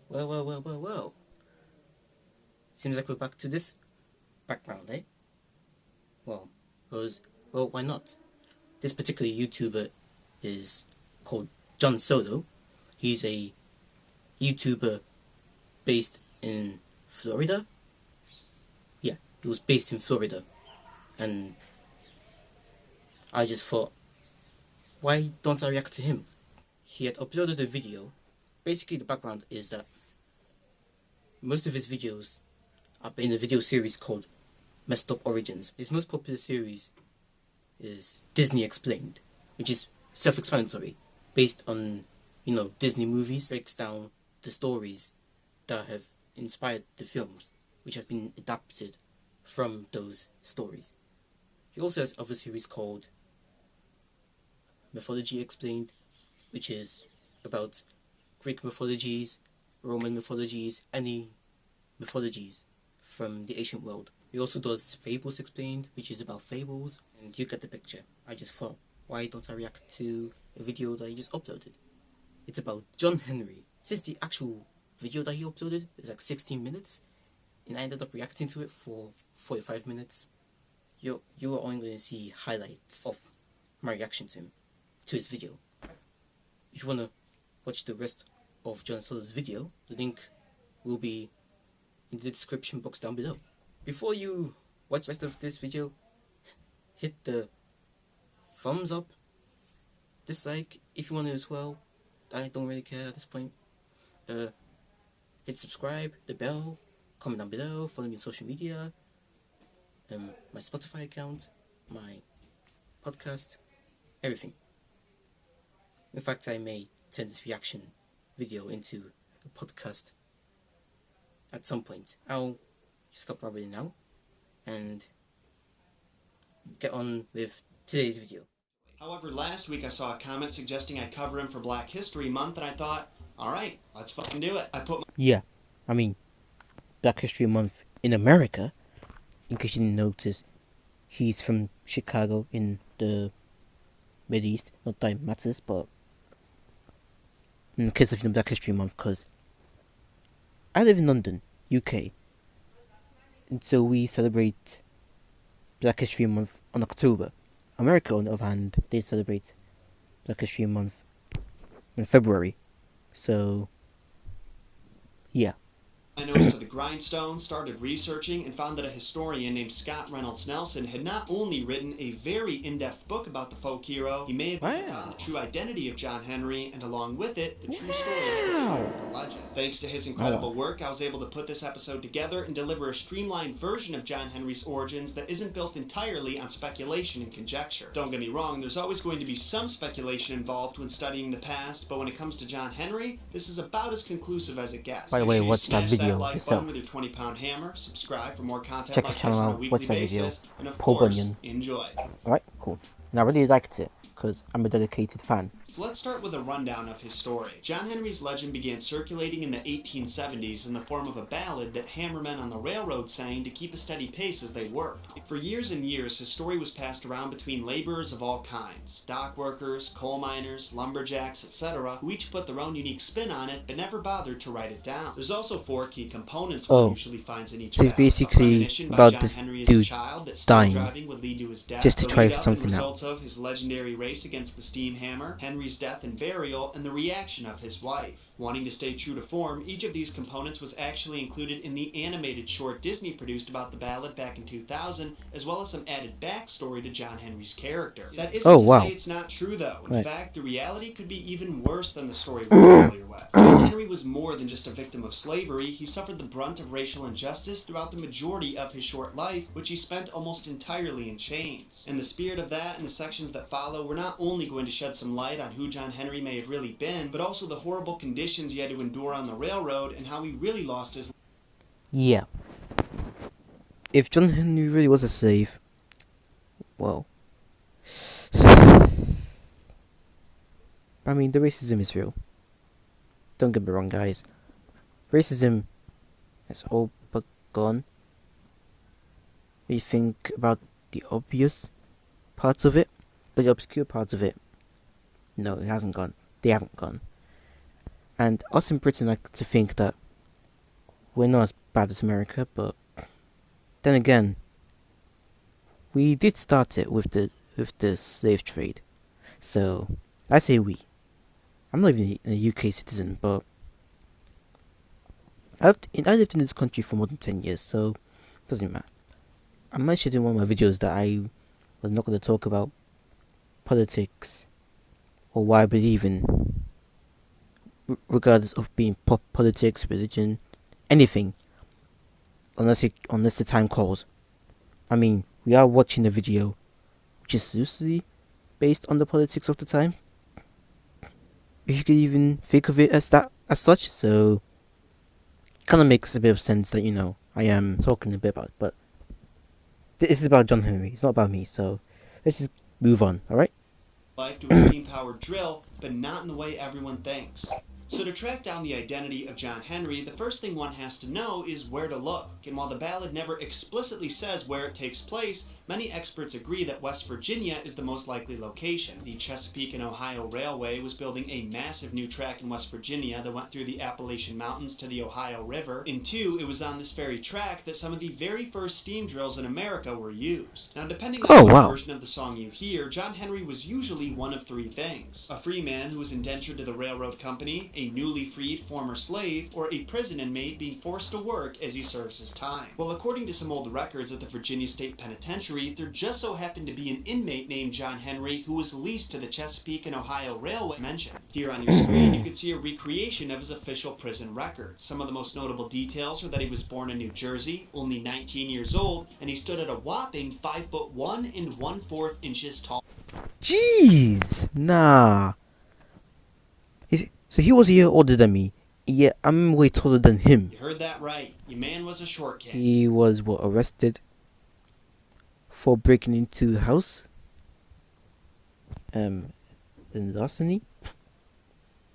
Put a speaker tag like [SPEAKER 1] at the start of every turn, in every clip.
[SPEAKER 1] Well. Seems like we're back to this background, eh? Well, why not? This particular YouTuber is called Jon Solo. He's a YouTuber based in Florida. Yeah, he was based in Florida. And I just thought, why don't I react to him? He had uploaded a video. Basically, the background is that most of his videos are in a video series called Messed Up Origins. His most popular series is Disney Explained, which is self-explanatory, based on, Disney movies. Breaks down the stories that have inspired the films, which have been adapted from those stories. He also has other series called Mythology Explained, which is about Greek mythologies, Roman mythologies, any mythologies from the ancient world. He also does Fables Explained, which is about fables, and you get the picture. I just thought, why don't I react to a video that he just uploaded? It's about John Henry. Since the actual video that he uploaded is like 16 minutes, and I ended up reacting to it for 45 minutes, you are only going to see highlights of my reaction to his video. If you want to watch the rest of Jon Solo's video, the link will be in the description box down below. Before you watch the rest of this video, hit the thumbs up, dislike if you want to as well. I don't really care at this point. Hit subscribe, the bell, comment down below, follow me on social media, my Spotify account, my podcast, everything. In fact, I may turn this reaction video into a podcast at some point. I'll stop rambling now and get on with today's video.
[SPEAKER 2] However, last week I saw a comment suggesting I cover him for Black History Month, and I thought, alright, let's fucking do it.
[SPEAKER 1] Black History Month in America, in case you didn't notice, he's from Chicago in the Middle East. Not that it matters, but in the case of Black History Month, because I live in London, UK, and so we celebrate Black History Month on October. America, on the other hand, they celebrate Black History Month in February. So, yeah.
[SPEAKER 2] My nose to the grindstone, started researching, and found that a historian named Scott Reynolds Nelson had not only written a very in-depth book about the folk hero, he may have forgotten the true identity of John Henry, and along with it, the true story that inspired the legend. Thanks to his incredible work, I was able to put this episode together and deliver a streamlined version of John Henry's origins that isn't built entirely on speculation and conjecture. Don't get me wrong, there's always going to be some speculation involved when studying the past, but when it comes to John Henry, this is about as conclusive as it gets.
[SPEAKER 1] By the way, what's that video?
[SPEAKER 2] That like button with your 20-pound hammer, subscribe for more content
[SPEAKER 1] check
[SPEAKER 2] like
[SPEAKER 1] the channel
[SPEAKER 2] this on a
[SPEAKER 1] out,
[SPEAKER 2] weekly
[SPEAKER 1] watch that video,
[SPEAKER 2] basis, and of
[SPEAKER 1] Paul
[SPEAKER 2] course,
[SPEAKER 1] Bunyan.
[SPEAKER 2] enjoy.
[SPEAKER 1] Alright, cool. And I really liked it, because I'm a dedicated fan.
[SPEAKER 2] Let's start with a rundown of his story. John Henry's legend began circulating in the 1870s in the form of a ballad that hammermen on the railroad sang to keep a steady pace as they worked. For years and years, his story was passed around between laborers of all kinds, dock workers, coal miners, lumberjacks, etc., who each put their own unique spin on it, but never bothered to write it down. There's also 4 key components one usually finds in each
[SPEAKER 1] so it's basically about this dude dying just to try something out.
[SPEAKER 2] Results of his legendary race against the steam hammer, Henry's death and burial, and the reaction of his wife. Wanting to stay true to form, each of these components was actually included in the animated short Disney produced about the ballad back in 2000, as well as some added backstory to John Henry's character. That isn't to say it's not true, though. In fact, the reality could be even worse than the story we're familiar with. John Henry was more than just a victim of slavery. He suffered the brunt of racial injustice throughout the majority of his short life, which he spent almost entirely in chains. In the spirit of that, in the sections that follow, we're not only going to shed some light on who John Henry may have really been, but also the horrible conditions he had to endure on the railroad and how he really lost his...
[SPEAKER 1] Yeah. If John Henry really was a slave, well... I mean, the racism is real. Don't get me wrong, guys. Racism is all but gone. We think about the obvious parts of it, but the obscure parts of it, no, it hasn't gone. They haven't gone. And us in Britain like to think that we're not as bad as America, but then again, we did start it with the slave trade. So I say we. I'm not even a UK citizen, but I lived in this country for more than 10 years, so it doesn't matter. I mentioned in one of my videos that I was not going to talk about politics or what I believe in, regardless of being politics, religion, anything, unless the time calls. I mean, we are watching a video which is loosely based on the politics of the time, if you could even think of it as such. So kind of makes a bit of sense that I am talking a bit about it, but this is about John Henry. It's not about me. So let's just move on. All right.
[SPEAKER 2] Life to a steam-powered drill, but not in the way everyone thinks. So to track down the identity of John Henry, the first thing one has to know is where to look. And while the ballad never explicitly says where it takes place, many experts agree that West Virginia is the most likely location. The Chesapeake and Ohio Railway was building a massive new track in West Virginia that went through the Appalachian Mountains to the Ohio River. And two, it was on this very track that some of the very first steam drills in America were used. Now, depending on what version of the song you hear, John Henry was usually one of three things: a free man who was indentured to the railroad company, a newly freed former slave, or a prison inmate being forced to work as he serves his time. Well, according to some old records at the Virginia State Penitentiary, there just so happened to be an inmate named John Henry who was leased to the Chesapeake and Ohio Railway mentioned. Here on your screen, you can see a recreation of his official prison records. Some of the most notable details are that he was born in New Jersey, only 19 years old, and he stood at a whopping 5'1" and 1/4 inches tall.
[SPEAKER 1] Jeez, nah. So he was a year older than me, yet I'm way taller than him.
[SPEAKER 2] You heard that right. Your man was a short kid.
[SPEAKER 1] He was arrested for breaking into the house, and larceny.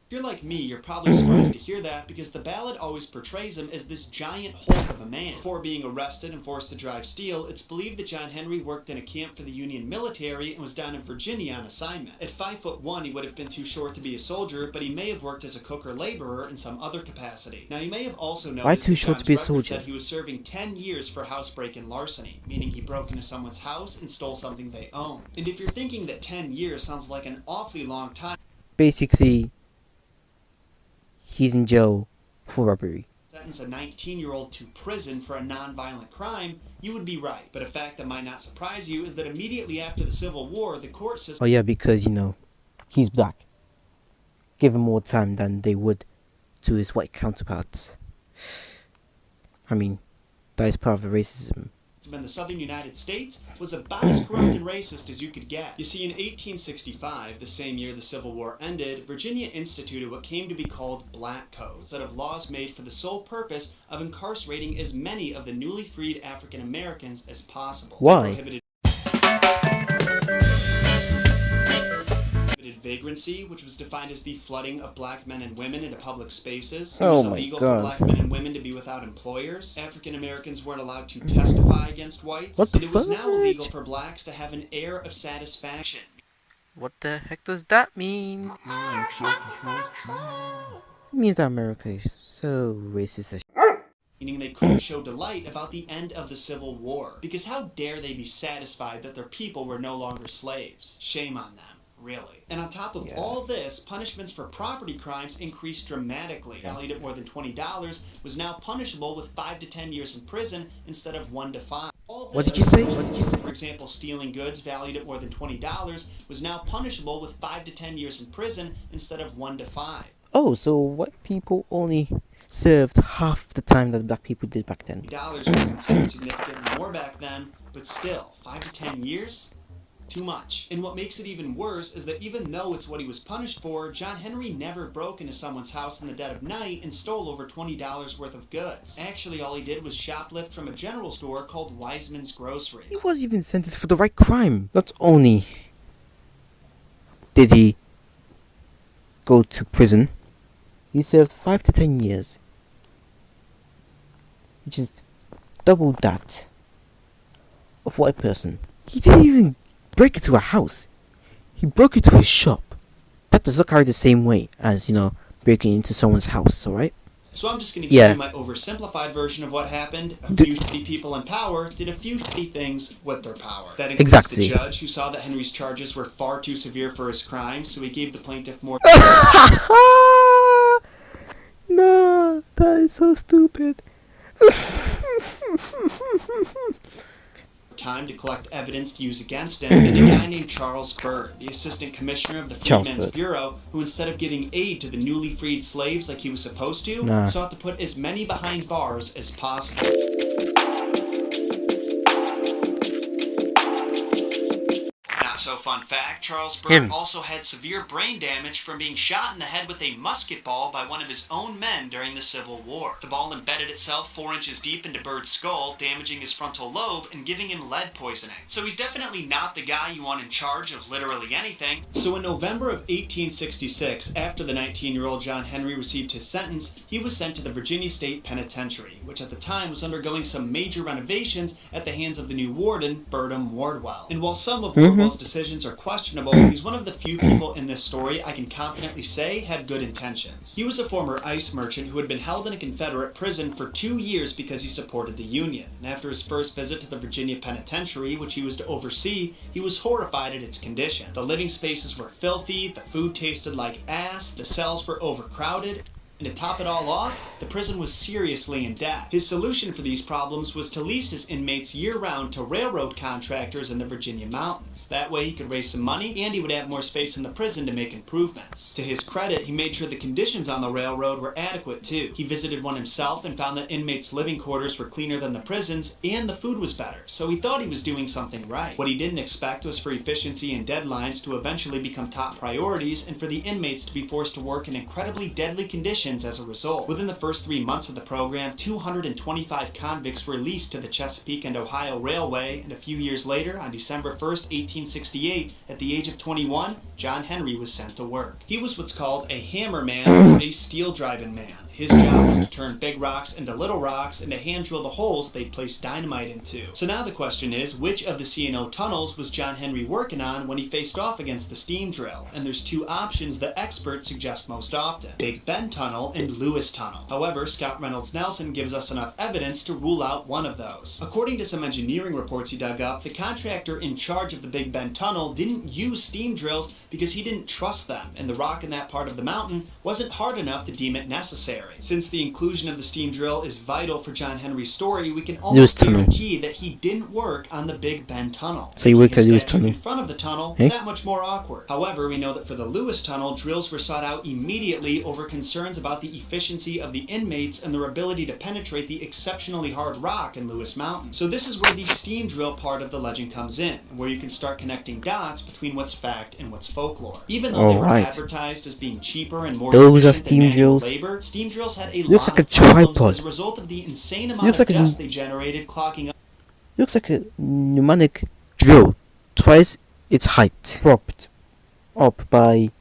[SPEAKER 2] If you're like me, you're probably surprised to hear that because the ballad always portrays him as this giant hulk of a man. Before being arrested and forced to drive steel, it's believed that John Henry worked in a camp for the Union military and was down in Virginia on assignment. At 5'1", he would have been too short to be a soldier, but he may have worked as a cook or laborer in some other capacity. Now, you may have also noticed
[SPEAKER 1] why too short to be a
[SPEAKER 2] soldier?
[SPEAKER 1] soldier?
[SPEAKER 2] That he was serving 10 years for housebreak and larceny, meaning he broke into someone's house and stole something they owned. And if you're thinking that 10 years sounds like an awfully long time,
[SPEAKER 1] basically, he's in jail for robbery.
[SPEAKER 2] Sentence a 19-year-old to prison for a non-violent crime, you would be right. But a fact that might not surprise you is that immediately after the Civil War, the court system...
[SPEAKER 1] Oh yeah, because, he's black. Give him more time than they would to his white counterparts. I mean, that is part of the racism.
[SPEAKER 2] In the southern United States was about as corrupt and racist as you could get. You see, in 1865, the same year the Civil War ended, Virginia instituted what came to be called black codes, set of laws made for the sole purpose of incarcerating as many of the newly freed African Americans as possible.
[SPEAKER 1] Why?
[SPEAKER 2] Prohibited vagrancy, which was defined as the flooding of black men and women into public spaces. It was illegal for black men and women to be without employers. African Americans weren't allowed to testify against whites. And it was now illegal for blacks to have an air of satisfaction.
[SPEAKER 1] What the heck does that mean? It means that America is so racist as
[SPEAKER 2] Meaning they couldn't show delight about the end of the Civil War. Because how dare they be satisfied that their people were no longer slaves? Shame on them. Really. And on top of all this, punishments for property crimes increased dramatically. Valued at more than $20 was now punishable with 5 to 10 years in prison instead of 1 to 5.
[SPEAKER 1] What did you say?
[SPEAKER 2] For example, stealing goods valued at more than $20 was now punishable with 5 to 10 years in prison instead of 1 to 5.
[SPEAKER 1] Oh, so white people only served half the time that black people did back then.
[SPEAKER 2] $20 was considered significantly more back then, but still, 5 to 10 years? Too much. And what makes it even worse is that even though it's what he was punished for, John Henry never broke into someone's house in the dead of night and stole over $20 worth of goods. Actually, all he did was shoplift from a general store called Wiseman's Grocery.
[SPEAKER 1] He was even sentenced for the right crime. Not only did he go to prison, he served 5 to 10 years, which is double that of white person. He didn't even break into a house. He broke into his shop. That does not carry the same weight as,
[SPEAKER 3] breaking into someone's house, alright?
[SPEAKER 2] So I'm just going to give you my oversimplified version of what happened. A few shitty people in power did a few shitty things with their power. That includes the judge, who saw that Henry's charges were far too severe for his crime, so he gave the plaintiff more
[SPEAKER 3] No, that is so stupid.
[SPEAKER 2] time to collect evidence to use against him, and a guy named Charles Byrd, the assistant commissioner of the Freedmen's Bureau, who instead of giving aid to the newly freed slaves like he was supposed to, sought to put as many behind bars as possible. So fun fact, Charles Byrd also had severe brain damage from being shot in the head with a musket ball by one of his own men during the Civil War. The ball embedded itself 4 inches deep into Byrd's skull, damaging his frontal lobe and giving him lead poisoning. So he's definitely not the guy you want in charge of literally anything. So in November of 1866, after the 19-year-old John Henry received his sentence, he was sent to the Virginia State Penitentiary, which at the time was undergoing some major renovations at the hands of the new warden, Bertram Wardwell. And while some of Wardwell's decisions are questionable, he's one of the few people in this story I can confidently say had good intentions. He was a former ice merchant who had been held in a Confederate prison for 2 years because he supported the Union. And after his first visit to the Virginia Penitentiary, which he was to oversee, he was horrified at its condition. The living spaces were filthy, the food tasted like ass, the cells were overcrowded, and to top it all off, the prison was seriously in debt. His solution for these problems was to lease his inmates year-round to railroad contractors in the Virginia mountains. That way he could raise some money, and he would have more space in the prison to make improvements. To his credit, he made sure the conditions on the railroad were adequate too. He visited one himself and found that inmates' living quarters were cleaner than the prisons, and the food was better, so he thought he was doing something right. What he didn't expect was for efficiency and deadlines to eventually become top priorities, and for the inmates to be forced to work in incredibly deadly conditions as a result. Within the first 3 months of the program, 225 convicts were leased to the Chesapeake and Ohio Railway, and a few years later, on December 1st, 1868, at the age of 21, John Henry was sent to work. He was what's called a hammer man or a steel driving man. His job was to turn big rocks into little rocks and to hand drill the holes they'd place dynamite into. So now the question is, which of the C&O tunnels was John Henry working on when he faced off against the steam drill? And there's 2 options that experts suggest most often: Big Bend Tunnel and Lewis Tunnel. However, Scout Reynolds Nelson gives us enough evidence to rule out one of those. According to some engineering reports he dug up, the contractor in charge of the Big Bend Tunnel didn't use steam drills because he didn't trust them, and the rock in that part of the mountain wasn't hard enough to deem it necessary. Since the inclusion of the steam drill is vital for John Henry's story, we can almost guarantee that he didn't work on the Big Bend Tunnel.
[SPEAKER 3] So he worked at Lewis Tunnel.
[SPEAKER 2] In front of the tunnel, that much more awkward. However, we know that for the Lewis Tunnel, drills were sought out immediately over concerns about the efficiency of the inmates and their ability to penetrate the exceptionally hard rock in Lewis Mountain. So this is where the steam drill part of the legend comes in, where you can start connecting dots between what's fact and what's folklore. Even though they were advertised as being cheaper and more efficient than manual labor, steam drills had a lot of problems as a result of the insane amount of dust they generated clogging up.
[SPEAKER 3] Looks like a pneumatic drill, twice its height, propped up by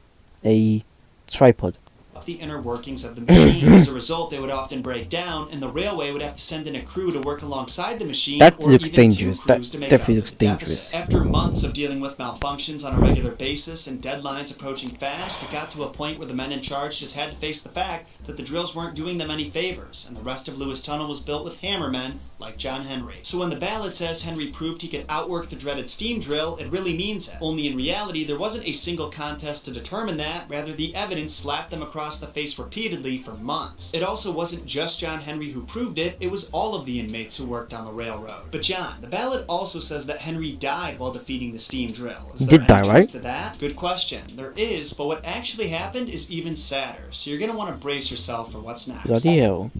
[SPEAKER 3] a tripod.
[SPEAKER 2] The inner workings of the machine. As a result, they would often break down, and the railway would have to send in a crew to work alongside the machine.
[SPEAKER 3] That looks dangerous. That definitely looks dangerous.
[SPEAKER 2] After months of dealing with malfunctions on a regular basis and deadlines approaching fast, it got to a point where the men in charge just had to face the fact that the drills weren't doing them any favors, and the rest of Lewis Tunnel was built with hammermen like John Henry. So when the ballad says Henry proved he could outwork the dreaded steam drill, it really means it. Only in reality, there wasn't a single contest to determine that. Rather, the evidence slapped them across the face repeatedly for months. It also wasn't just John Henry who proved it, it was all of the inmates who worked on the railroad. But John, the ballad also says that Henry died while defeating the steam drill. Is there any truth to that? Good question. There is, but what actually happened is even sadder, so you're going to want to brace yourself for what's next.
[SPEAKER 3] Bloody hell.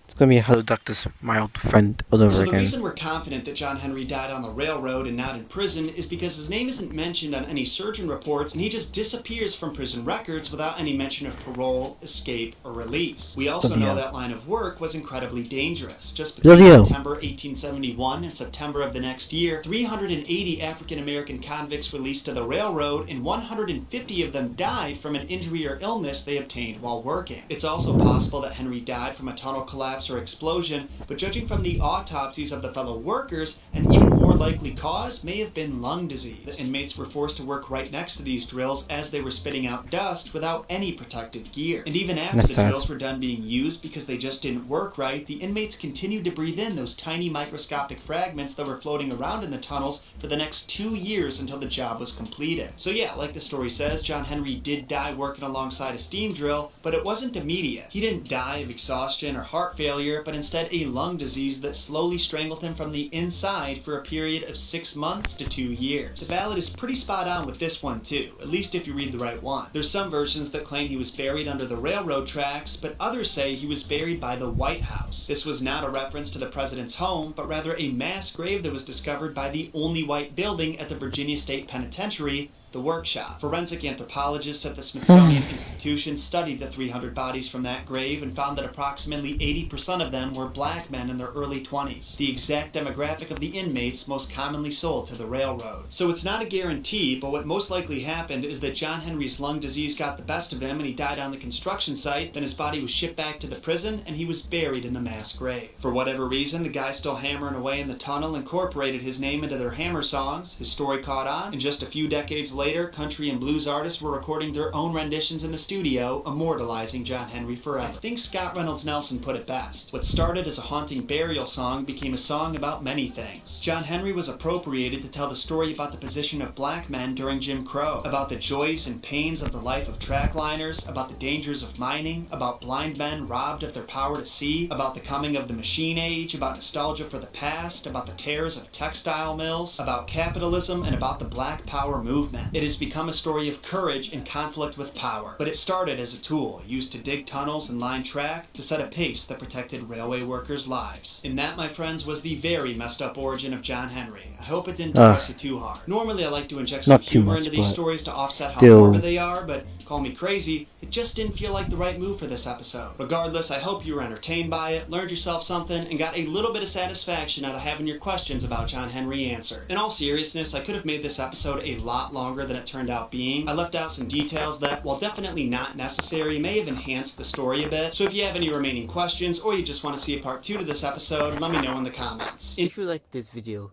[SPEAKER 3] It's gonna be a Hello Doctor's my old friend all over again.
[SPEAKER 2] The reason we're confident that John Henry died on the railroad and not in prison is because his name isn't mentioned on any surgeon reports, and he just disappears from prison records without any mention of parole, escape, or release. We also know that line of work was incredibly dangerous. Just between September 1871 and September of the next year, 380 African American convicts were released to the railroad, and 150 of them died from an injury or illness they obtained while working. It's also possible that Henry died from a tunnel collapse or explosion, but judging from the autopsies of the fellow workers, and even more likely cause may have been lung disease. The inmates were forced to work right next to these drills as they were spitting out dust without any protective gear. And even after
[SPEAKER 3] That's
[SPEAKER 2] the
[SPEAKER 3] sad.
[SPEAKER 2] drills were done being used because they just didn't work right, the inmates continued to breathe in those tiny microscopic fragments that were floating around in the tunnels for the next 2 years until the job was completed. So yeah, like the story says, John Henry did die working alongside a steam drill, but it wasn't immediate. He didn't die of exhaustion or heart failure, but instead a lung disease that slowly strangled him from the inside for a period of 6 months to 2 years. The ballad is pretty spot on with this one too, at least if you read the right one. There's some versions that claim he was buried under the railroad tracks, but others say he was buried by the White House. This was not a reference to the president's home, but rather a mass grave that was discovered by the only white building at the Virginia State Penitentiary, the workshop. Forensic anthropologists at the Smithsonian Institution studied the 300 bodies from that grave and found that approximately 80% of them were black men in their early 20s, the exact demographic of the inmates most commonly sold to the railroad. So it's not a guarantee, but what most likely happened is that John Henry's lung disease got the best of him and he died on the construction site, then his body was shipped back to the prison and he was buried in the mass grave. For whatever reason, the guy still hammering away in the tunnel incorporated his name into their hammer songs, his story caught on, and just a few decades later, country and blues artists were recording their own renditions in the studio, immortalizing John Henry forever. I think Scott Reynolds Nelson put it best. What started as a haunting burial song became a song about many things. John Henry was appropriated to tell the story about the position of black men during Jim Crow, about the joys and pains of the life of trackliners, about the dangers of mining, about blind men robbed of their power to see, about the coming of the machine age, about nostalgia for the past, about the terrors of textile mills, about capitalism, and about the Black Power movement. It has become a story of courage and conflict with power, but it started as a tool used to dig tunnels and line track to set a pace that protected railway workers' lives. And that, my friends, was the very messed up origin of John Henry. I hope it didn't depress you too hard. Normally I like to inject some humor into these stories to offset how morbid they are, but call me crazy, it just didn't feel like the right move for this episode. Regardless, I hope you were entertained by it, learned yourself something, and got a little bit of satisfaction out of having your questions about John Henry answered. In all seriousness, I could have made this episode a lot longer than it turned out being. I left out some details that, while definitely not necessary, may have enhanced the story a bit. So if you have any remaining questions, or you just want to see a part 2 to this episode, let me know in the comments.
[SPEAKER 1] If you like this video,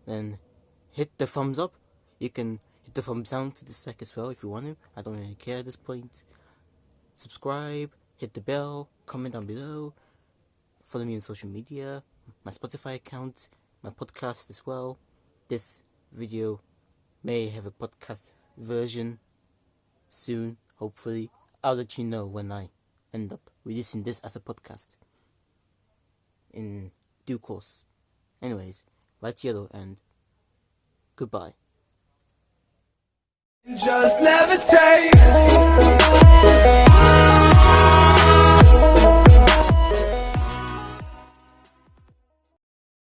[SPEAKER 1] then hit the thumbs up. You can hit the thumbs down to dislike as well if you want to. I don't really care at this point. Subscribe, hit the bell, comment down below. Follow me on social media, my Spotify account, my podcast as well. This video may have a podcast version soon, hopefully. I'll let you know when I end up releasing this as a podcast in due course. Anyways, right yellow and goodbye.
[SPEAKER 4] Just levitate.